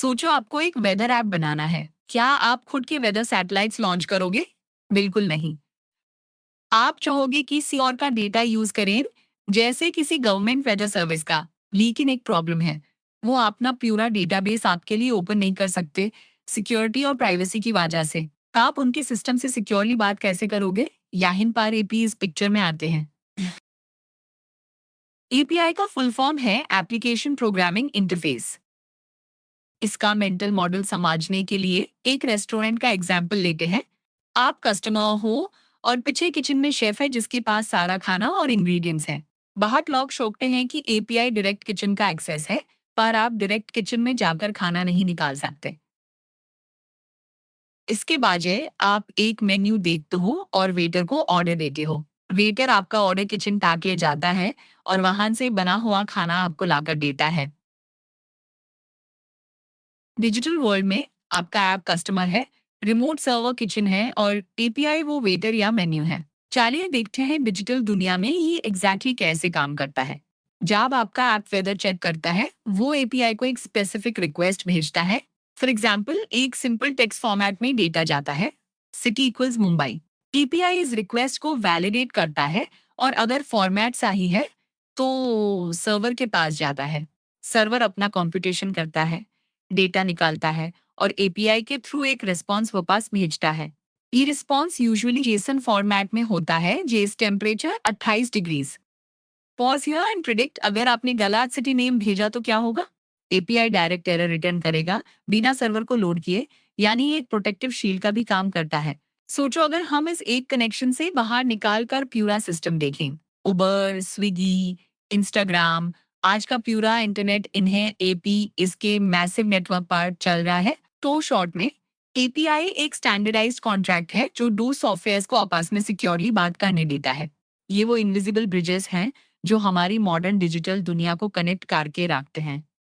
सोचो आपको एक वेदर ऐप बनाना है। क्या आप खुद के वेदर सैटेलाइट्स लॉन्च करोगे? बिल्कुल नहीं। आप चाहोगे कि किसी और का डेटा यूज करें, जैसे किसी गवर्नमेंट वेदर सर्विस का। लेकिन एक प्रॉब्लम है, वो अपना पूरा डेटाबेस आपके लिए ओपन नहीं कर सकते, सिक्योरिटी और प्राइवेसी की वजह से। आप उनके सिस्टम से सिक्योरली बात कैसे करोगे? याहिन पार एपी इस पिक्चर में आते हैं। एपीआई का फुल फॉर्म है एप्लीकेशन प्रोग्रामिंग इंटरफेस। इसका मेंटल मॉडल समझने के लिए एक रेस्टोरेंट का एग्जाम्पल लेते हैं। आप कस्टमर हो और पीछे किचन में शेफ है जिसके पास सारा खाना और इंग्रेडिएंट्स हैं। बाहर लोग सोचते हैं कि एपीआई डायरेक्ट किचन का एक्सेस है, पर आप डायरेक्ट किचन में जाकर खाना नहीं निकाल सकते। इसके बजाय आप एक मेन्यू देखते हो और वेटर को ऑर्डर देते हो। वेटर आपका ऑर्डर किचन तक ले जाता है और वहां से बना हुआ खाना आपको लाकर देता है। डिजिटल वर्ल्ड में आपका ऐप कस्टमर है, रिमोट सर्वर किचन है और एपीआई वो वेटर या मेन्यू है। चलिए देखते हैं डिजिटल दुनिया में ये एग्जैक्टली कैसे काम करता है। जब आपका ऐप वेदर चेक करता है, वो एपीआई को एक स्पेसिफिक रिक्वेस्ट भेजता है। फॉर एग्जाम्पल, एक सिंपल टेक्स्ट फॉर्मेट में डेटा जाता है, सिटी इक्वल्स मुंबई। एपीआई इस रिक्वेस्ट को वैलिडेट करता है और अगर फॉर्मेट सही है तो सर्वर के पास जाता है। सर्वर अपना कंप्यूटेशन करता है, डेटा निकालता है और एपीआई के थ्रू एक रिस्पॉन्स वापस भेजता है। ये रिस्पॉन्स यूजुअली जेसन फॉर्मेट में होता है, जेस temperature 28 degrees. Pause here and predict, अगर आपने गलत सिटी नेम भेजा तो क्या होगा? एपीआई डायरेक्ट एरर रिटर्न करेगा, बिना सर्वर को लोड किए। यानी ये एक प्रोटेक्टिव शील्ड का भी काम करता है। सोचो अगर हम इस एक कनेक्शन से बाहर निकाल कर पूरा सिस्टम देखें। उबर, स्विगी, इंस्टाग्राम, आज का पूरा इंटरनेट इन्हें एपी इसके मैसिव नेटवर्क पर चल रहा है। तो शॉर्ट में, एपीआई एक स्टैंडर्डाइज्ड कॉन्ट्रैक्ट है जो दो सॉफ्टवेयर को आपस में सिक्योरली बात करने देता है। ये वो इनविजिबल ब्रिजेस हैं जो हमारी मॉडर्न डिजिटल दुनिया को कनेक्ट करके रखते हैं।